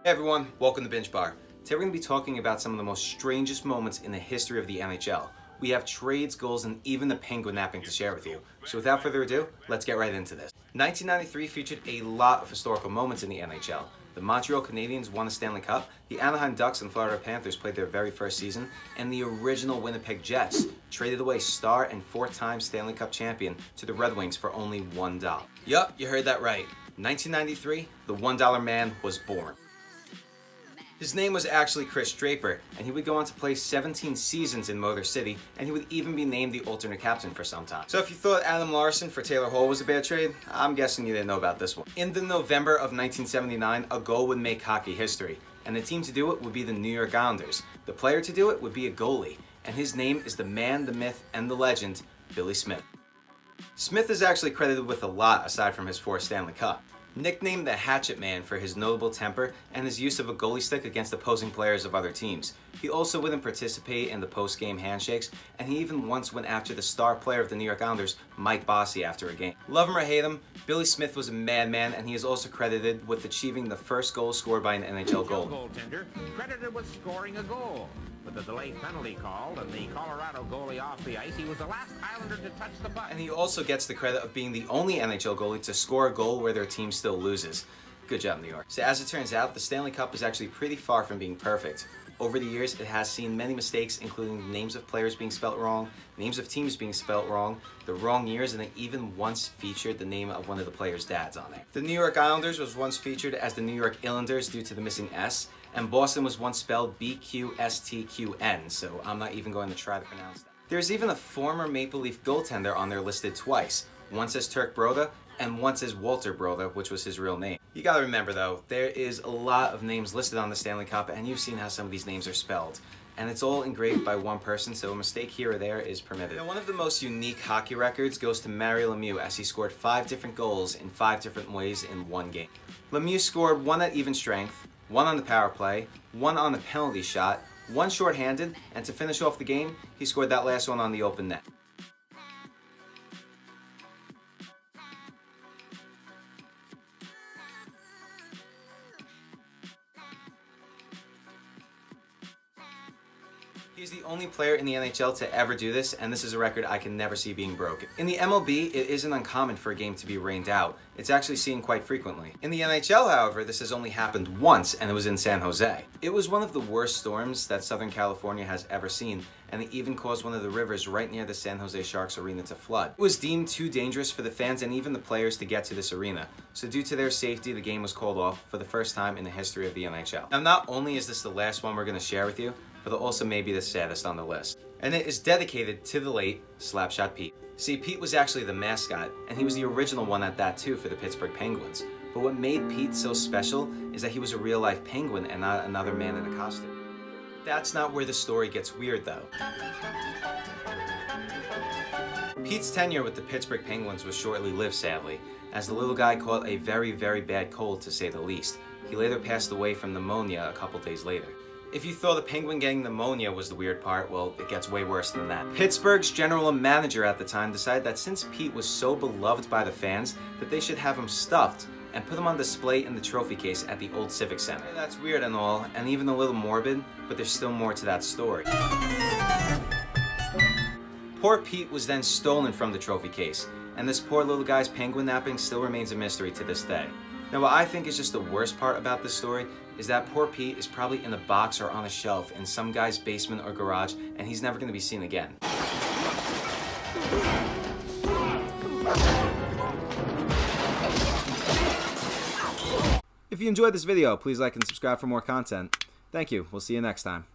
Hey everyone, welcome to Binge Bar. Today we're going to be talking about some of the most strangest moments in the history of the NHL. We have trades, goals, and even the penguin napping to share with you. So without further ado, let's get right into this. 1993 featured a lot of historical moments in the NHL. The Montreal Canadiens won the Stanley Cup, the Anaheim Ducks and Florida Panthers played their very first season, and the original Winnipeg Jets traded away star and four-time Stanley Cup champion to the Red Wings for only $1. Yup, you heard that right. 1993, the $1 man was born. His name was actually Chris Draper, and he would go on to play 17 seasons in Motor City, and he would even be named the alternate captain for some time. So if you thought Adam Larson for Taylor Hall was a bad trade, I'm guessing you didn't know about this one. In the November of 1979, a goal would make hockey history, and the team to do it would be the New York Islanders. The player to do it would be a goalie, and his name is the man, the myth, and the legend, Billy Smith. Smith is actually credited with a lot aside from his fourth Stanley Cup. Nicknamed the Hatchet Man for his notable temper and his use of a goalie stick against opposing players of other teams. He also wouldn't participate in the post-game handshakes, and he even once went after the star player of the New York Islanders, Mike Bossy, after a game. Love him or hate him, Billy Smith was a madman, and he is also credited with achieving the first goal scored by an NHL goalie. Goaltender credited with scoring a goal. With the delayed penalty called and the Colorado goalie off the ice, he was the last Islander to touch the puck. And he also gets the credit of being the only NHL goalie to score a goal where their team still loses. Good job, New York. So as it turns out, the Stanley Cup is actually pretty far from being perfect. Over the years, it has seen many mistakes, including names of players being spelt wrong, names of teams being spelt wrong, the wrong years, and it even once featured the name of one of the players' dads on it. The New York Islanders was once featured as the New York Islanders due to the missing S, and Boston was once spelled B-Q-S-T-Q-N, so I'm not even going to try to pronounce that. There's even a former Maple Leaf goaltender on there listed twice, once as Turk Broda and once as Walter Broda, which was his real name. You gotta remember though, there is a lot of names listed on the Stanley Cup, and you've seen how some of these names are spelled. And it's all engraved by one person, so a mistake here or there is permitted. Now, one of the most unique hockey records goes to Mario Lemieux, as he scored 5 different goals in 5 different ways in one game. Lemieux scored 1 at even strength, 1 on the power play, 1 on the penalty shot, 1 shorthanded, and to finish off the game, he scored that last one on the open net. He's the only player in the NHL to ever do this, and this is a record I can never see being broken. In the MLB, it isn't uncommon for a game to be rained out. It's actually seen quite frequently. In the NHL, however, this has only happened once, and it was in San Jose. It was one of the worst storms that Southern California has ever seen, and it even caused one of the rivers right near the San Jose Sharks arena to flood. It was deemed too dangerous for the fans and even the players to get to this arena, so due to their safety, the game was called off for the first time in the history of the NHL. Now, not only is this the last one we're going to share with you, but it also may be the saddest on the list. And it is dedicated to the late Slapshot Pete. See, Pete was actually the mascot, and he was the original one at that too for the Pittsburgh Penguins. But what made Pete so special is that he was a real-life penguin and not another man in a costume. That's not where the story gets weird though. Pete's tenure with the Pittsburgh Penguins was shortly lived, sadly, as the little guy caught a very, very bad cold, to say the least. He later passed away from pneumonia a couple days later. If you thought the Penguin getting pneumonia was the weird part, well, it gets way worse than that. Pittsburgh's general manager at the time decided that since Pete was so beloved by the fans, that they should have him stuffed and put him on display in the trophy case at the old Civic Center. That's weird and all, and even a little morbid, but there's still more to that story. Poor Pete was then stolen from the trophy case, and this poor little guy's penguin napping still remains a mystery to this day. Now, what I think is just the worst part about this story is that poor Pete is probably in a box or on a shelf in some guy's basement or garage, and he's never going to be seen again. If you enjoyed this video, please like and subscribe for more content. Thank you. We'll see you next time.